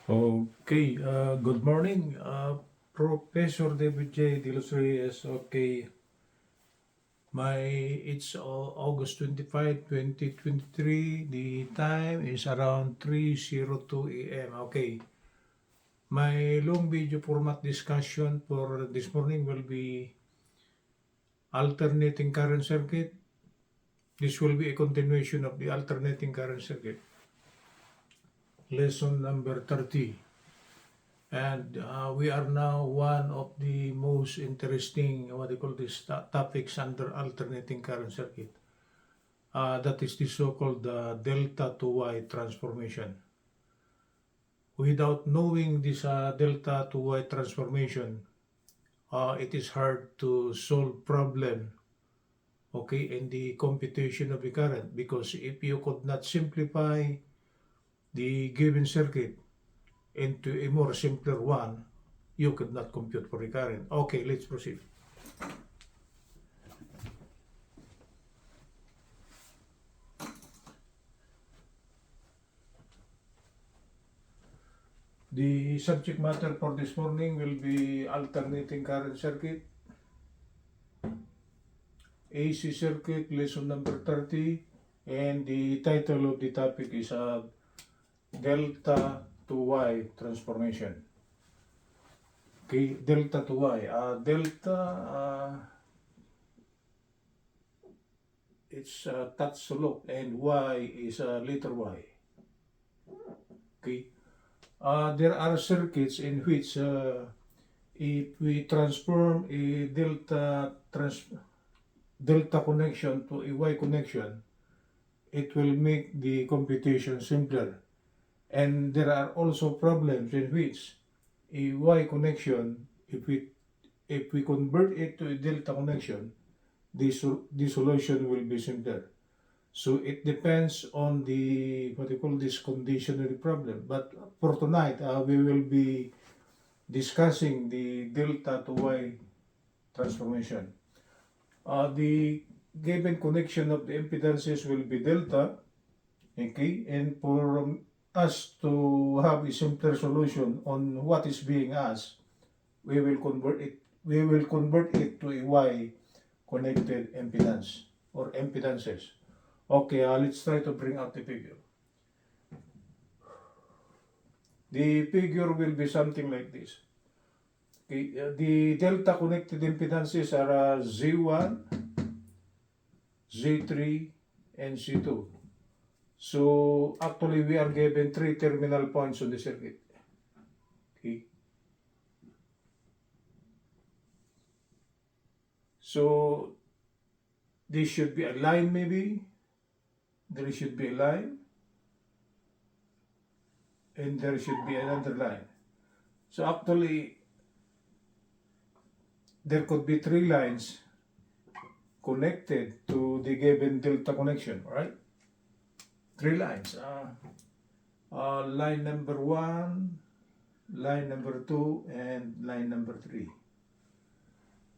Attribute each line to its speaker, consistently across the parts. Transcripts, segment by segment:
Speaker 1: Okay, good morning, Professor David J. Delosreyes. Okay, it's August 25, 2023. The time is around 3:02 a.m. Okay, my long video format discussion for this morning will be alternating current circuit. This will be a continuation of the alternating current circuit, lesson number 30. And we are now one of the most interesting, what they call this, topics under alternating current circuit. That is the so-called delta to Y transformation. Without knowing this delta to Y transformation, it is hard to solve problem, okay, in the computation of the current, because if you could not simplify the given circuit into a more simpler one, you could not compute for the current. Okay, let's proceed. The subject matter for this morning will be alternating current circuit, AC circuit, lesson number 30, and the title of the topic is delta to Y transformation. Okay, delta to Y. It's touch slope, and Y is letter Y. Okay. There are circuits in which if we transform a delta connection to a Y connection, it will make the computation simpler. And there are also problems in which a Y connection, if we convert it to a delta connection, the solution will be simpler. So it depends on the, what you call this, condition of the problem. But for tonight, we will be discussing the delta to Y transformation. The given connection of the impedances will be delta, okay, and for us to have a simpler solution on what is being asked, we will convert it to a Y connected impedance or impedances. Okay, let's try to bring out the figure. The figure will be something like this. Okay, the delta connected impedances are Z1, Z3, and Z2. So actually we are given 3 terminal points on the circuit. Okay. So this should be a line, maybe. There should be a line. And there should be another line. So actually, there could be 3 lines connected to the given delta connection, right? 3 lines. Line number 1, line number 2, and line number 3.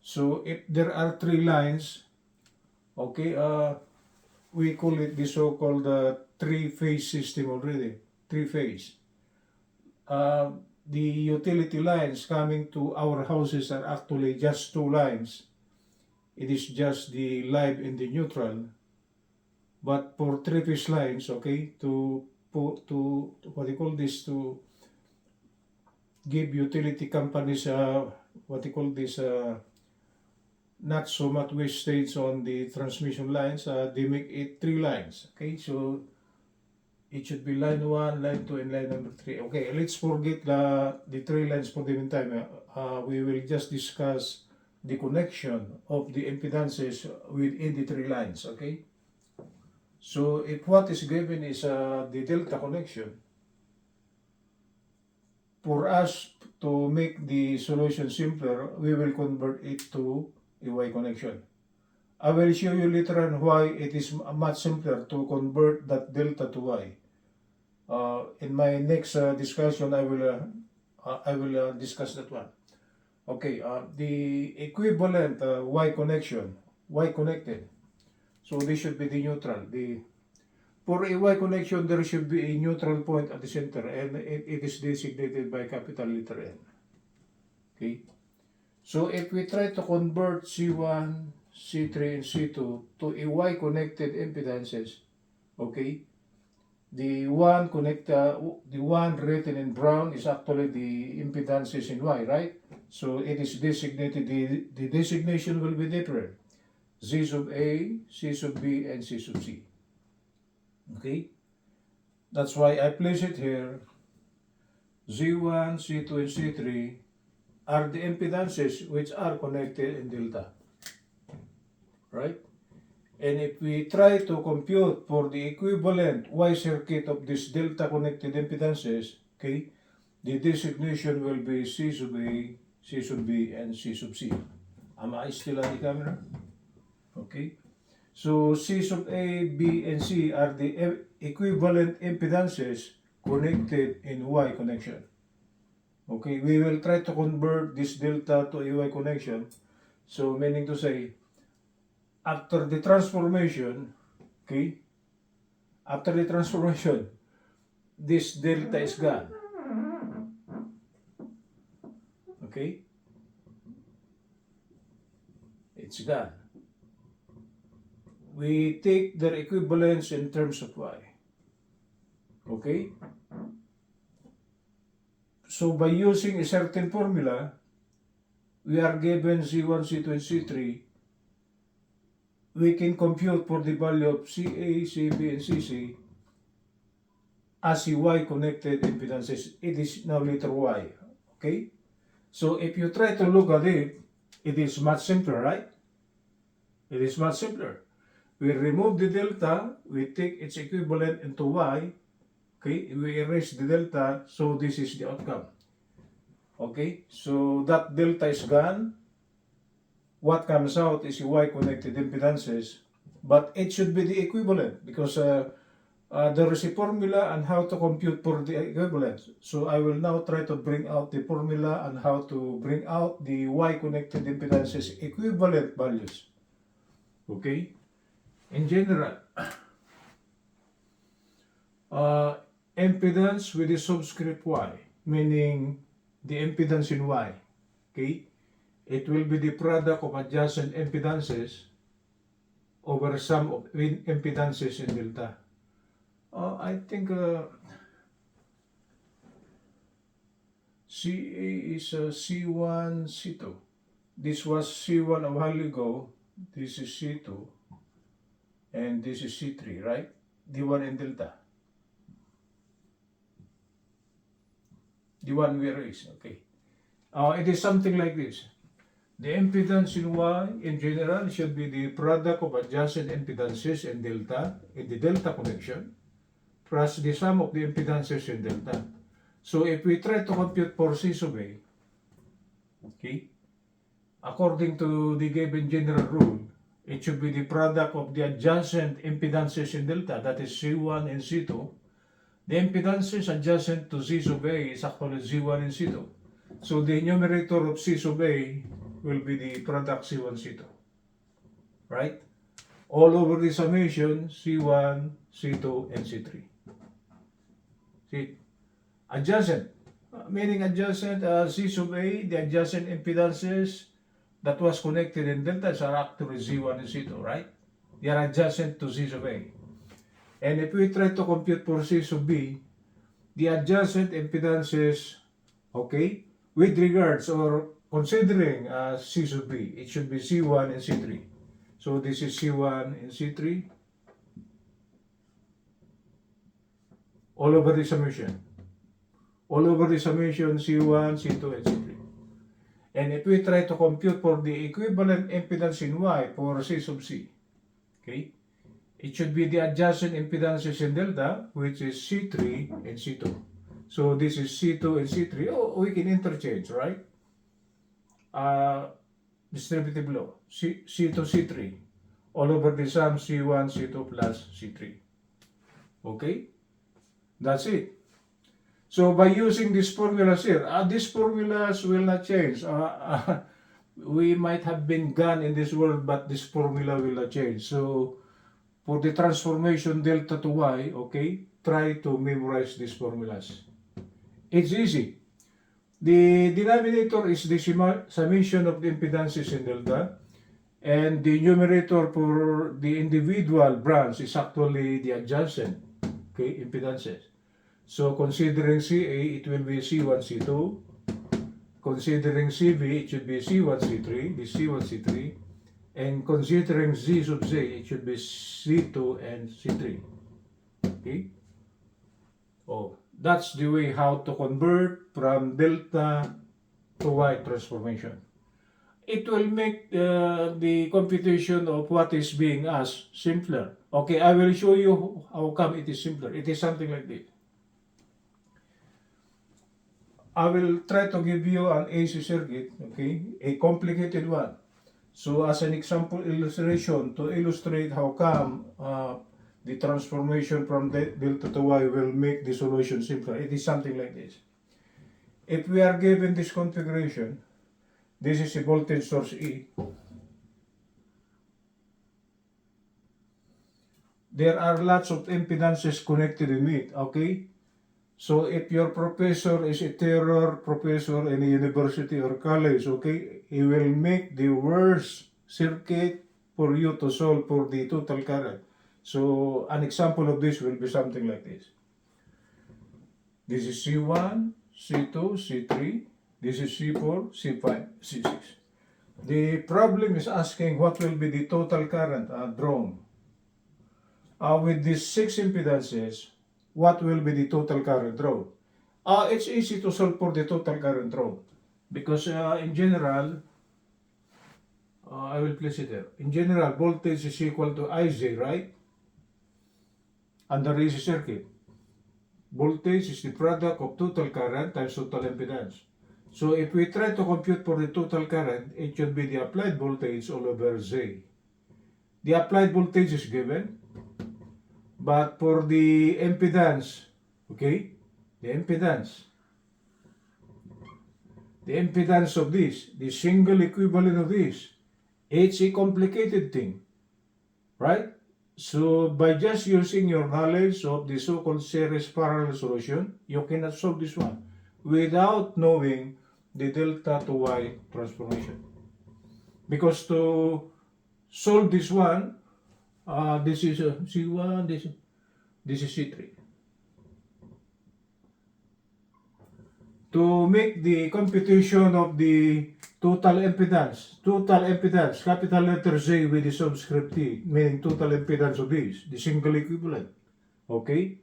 Speaker 1: So if there are 3 lines, okay, we call it the so-called 3-phase system already. 3-phase. The utility lines coming to our houses are actually just 2 lines. It is just the live and the neutral. But for 3-phase lines, okay, to what do you call this, to give utility companies what do you call this, not so much wastage on the transmission lines, they make it 3 lines. Okay, so it should be line 1, line 2, and line number 3. Okay, let's forget the 3 lines for the meantime. We will just discuss the connection of the impedances within the 3 lines, okay? So if what is given is the delta connection, for us to make the solution simpler, we will convert it to a Y connection. I will show you later on why it is much simpler to convert that delta to Y. In my next discussion, I will discuss that one. Okay, the equivalent Y connection, Y connected. So this should be the neutral. For a Y connection, there should be a neutral point at the center, and it is designated by capital letter N. Okay? So if we try to convert C1, C3, and C2 to a Y-connected impedances, okay, the one written in brown is actually the impedances in Y, right? So it is designated, the designation will be different. Z sub A, C sub B, and C sub C. Okay? That's why I place it here. Z1, C2, and C3 are the impedances which are connected in delta. Right? And if we try to compute for the equivalent Y circuit of this delta connected impedances, okay, the designation will be C sub A, C sub B, and C sub C. Am I still on the camera? Okay. So C sub A, B, and C are the equivalent impedances connected in Y connection. Okay, we will try to convert this delta to a Y connection. So meaning to say, after the transformation, okay, after the transformation, this delta is gone. Okay? It's gone. We take their equivalence in terms of Y. Okay? So by using a certain formula, we are given C1, C2, and C3. We can compute for the value of CA, CB, and CC as a Y-connected impedances. It is now letter Y. Okay? So if you try to look at it, it is much simpler, right? It is much simpler. We remove the delta, we take its equivalent into Y, okay, we erase the delta, so this is the outcome. Okay, so that delta is gone. What comes out is Y-connected impedances, but it should be the equivalent because there is a formula on how to compute for the equivalent. So I will now try to bring out the formula on how to bring out the Y-connected impedances equivalent values. Okay? In general, impedance with the subscript Y, meaning the impedance in Y, okay? It will be the product of adjacent impedances over sum of impedances in delta. I think CA is C1, C2. This was C1 a while ago. This is C2. And this is C3, right? The one in delta. The one we erase, okay. It is something like this. The impedance in Y, in general, should be the product of adjacent impedances in delta, in the delta connection, plus the sum of the impedances in delta. So if we try to compute for C sub A, okay, according to the given general rule, it should be the product of the adjacent impedances in delta, that is C1 and C2. The impedances adjacent to C sub A is actually Z1 and C2. So the numerator of C sub A will be the product C1, C2. Right? All over the summation, C1, C2, and C3. See? Adjacent. Meaning adjacent, C sub A, the adjacent impedances that was connected in deltas are actually Z1 and Z2, right? They are adjacent to C sub A. And if we try to compute for C sub B, the adjacent impedances, okay, with regards or considering C sub B, it should be C1 and C3. So this is C1 and C3 all over the summation. All over the summation, C1, C2, and C3. And if we try to compute for the equivalent impedance in Y for C sub C, okay, it should be the adjacent impedances in delta, which is C3 and C2. So this is C2 and C3. Oh, we can interchange, right? Distributive law. C2, C3. All over the sum, C1, C2 plus C3. Okay? That's it. So by using these formulas here, these formulas will not change. We might have been gone in this world, but this formula will not change. So for the transformation delta to y, okay, try to memorize these formulas. It's easy. The denominator is the summation of the impedances in delta, and the numerator for the individual branch is actually the adjacent, okay, impedances. So considering CA, it will be C1, C2. Considering CB, it should be C1, C3, this C1, C3. And considering Z sub Z, it should be C2 and C3. Okay? Oh, that's the way how to convert from delta to Y transformation. It will make the computation of what is being asked simpler. Okay, I will show you how come it is simpler. It is something like this. I will try to give you an AC circuit, okay, a complicated one. So as an example illustration to illustrate how come the transformation from delta to Y will make the solution simpler. It is something like this. If we are given this configuration, this is a voltage source E. There are lots of impedances connected in it, okay? So if your professor is a terror professor in a university or college, okay, he will make the worst circuit for you to solve for the total current. So an example of this will be something like this. This is C1, C2, C3. This is C4, C5, C6. The problem is asking what will be the total current drawn. With these 6 impedances, what will be the total current drawn? It's easy to solve for the total current drawn because in general, I will place it there. In general, voltage is equal to IZ, right? Under AC circuit. Voltage is the product of total current times total impedance. So if we try to compute for the total current, it should be the applied voltage all over Z. The applied voltage is given, but for the impedance, okay, the impedance of this, the single equivalent of this, it's a complicated thing, right? So by just using your knowledge of the so-called series parallel solution, you cannot solve this one without knowing the delta to Y transformation. Because to solve this one, this is C1, this is C3. To make the computation of the total impedance, capital letter Z with the subscript T, meaning total impedance of this, the single equivalent, okay?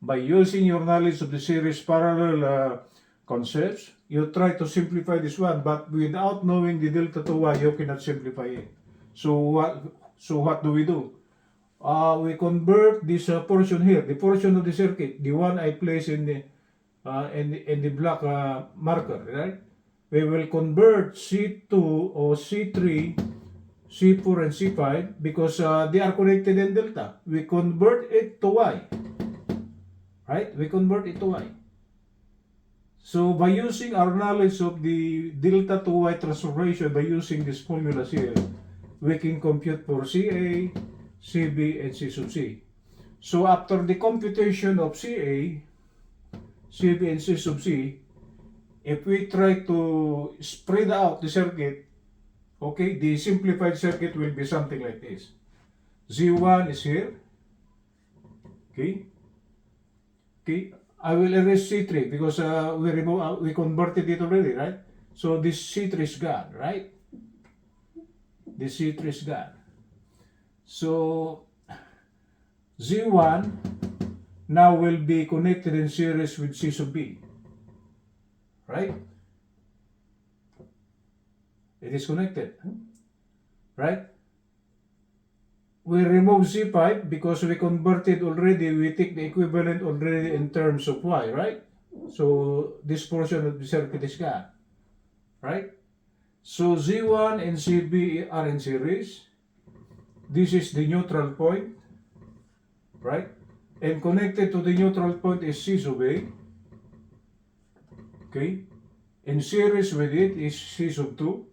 Speaker 1: By using your knowledge of the series parallel concepts, you try to simplify this one, but without knowing the delta to Y, you cannot simplify it. So what do? We convert this portion here, the portion of the circuit, the one I place in the black marker, right? We will convert C2 or C3, C4 and C5 because they are connected in delta. We convert it to Y, right? We convert it to Y. So by using our knowledge of the delta to Y transformation, by using these formulas here, we can compute for CA, CB, and C sub C. So after the computation of CA, CB, and C sub C, if we try to spread out the circuit, okay, the simplified circuit will be something like this. Z1 is here, okay, I will erase C3 because we converted it already, right? So this C3 is gone, right? This C3 is gone. So Z1 now will be connected in series with C sub B, right? It is connected, right? We remove C5 because we converted already, we take the equivalent already in terms of Y, right? So this portion of the circuit is gone, right? So Z1 and CB are in series. This is the neutral point, right? And connected to the neutral point is C sub A, okay? In series with it is C sub 2,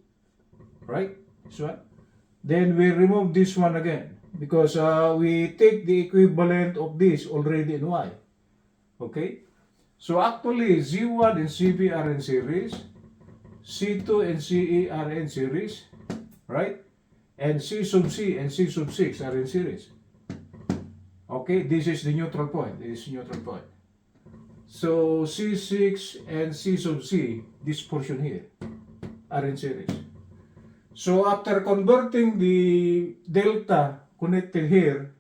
Speaker 1: right? This one. Then we remove this one again. because we take the equivalent of this already in Y. Okay? So actually, Z1 and CB are in series, C2 and CE are in series, right? And C sub C and C sub 6 are in series. Okay, this is the neutral point. This is neutral point. So C6 and C sub C, this portion here, are in series. So after converting the delta connected here,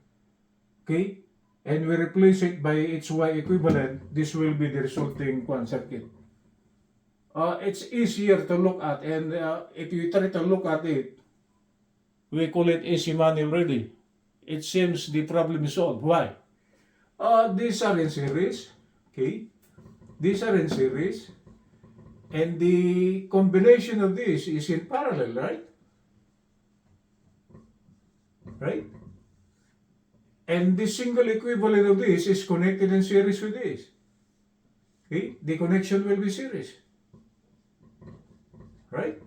Speaker 1: okay, and we replace it by its Y equivalent, this will be the resulting circuit. It's easier to look at, and if you try to look at it, we call it AC manual already. It seems the problem is solved. Why? These are in series, okay? These are in series, and the combination of this is in parallel, right? Right? And the single equivalent of this is connected in series with this. Okay? The connection will be series. Right?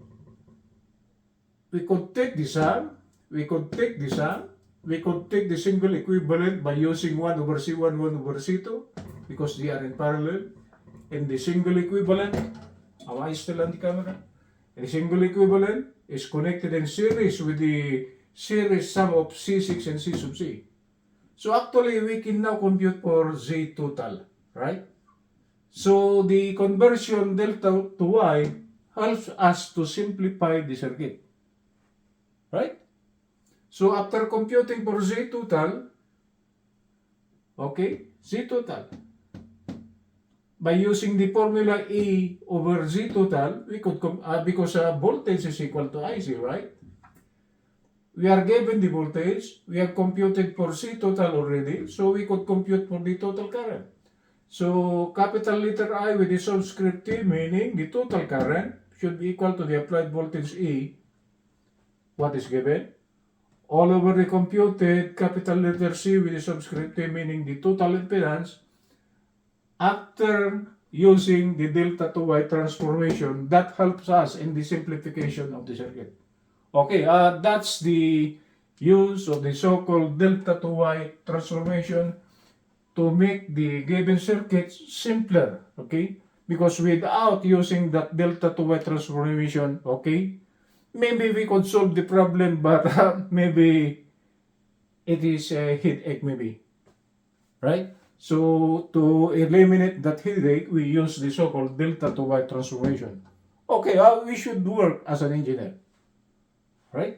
Speaker 1: We could take the sum, we could take the sum, we could take the single equivalent by using 1 over C1, 1 over C2, because they are in parallel. And the single equivalent, am I still on the camera? And the single equivalent is connected in series with the series sum of C6 and C sub C. So actually, we can now compute for Z total, right? So the conversion delta to Y helps us to simplify the circuit, right? So after computing for Z total, okay, Z total, by using the formula E over Z total, we could, because voltage is equal to IC, right? We are given the voltage, we have computed for C total already, so we could compute for the total current. So capital letter I with the subscript T, meaning the total current should be equal to the applied voltage E, what is given, all over the computed capital letter C with the subscript T, meaning the total impedance, after using the delta to Y transformation. That helps us in the simplification of the circuit. Okay, that's the use of the so-called delta to Y transformation to make the given circuit simpler, okay? Because without using that delta to Y transformation, okay, maybe we could solve the problem, but maybe it is a headache, maybe, right? So to eliminate that headache, we use the so-called delta to Y transformation. Okay, we should work as an engineer, right?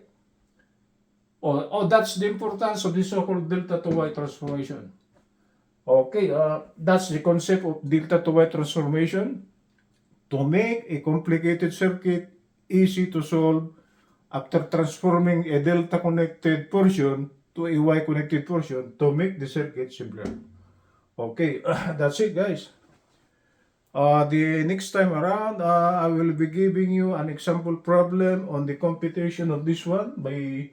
Speaker 1: Oh, that's the importance of the so-called delta to Y transformation. Okay, that's the concept of delta to Y transformation, to make a complicated circuit easy to solve after transforming a delta connected portion to a Y connected portion to make the circuit simpler. Okay, that's it, guys. The next time around, I will be giving you an example problem on the computation of this one by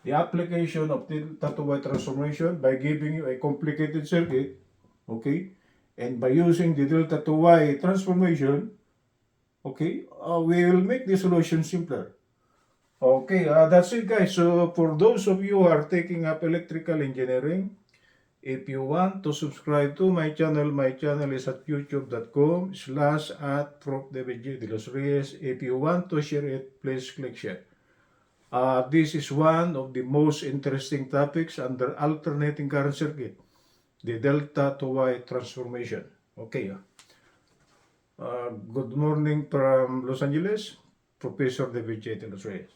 Speaker 1: the application of delta to Y transformation by giving you a complicated circuit, okay, and by using the delta to Y transformation, okay, we will make the solution simpler. Okay, that's it, guys. So for those of you who are taking up electrical engineering, if you want to subscribe to my channel is at youtube.com/@ProfDavidJDelosReyes. If you want to share it, please click share. This is one of the most interesting topics under alternating current circuit, the delta to Y transformation. Okay. Good morning from Los Angeles, Professor David J. DelosReyes.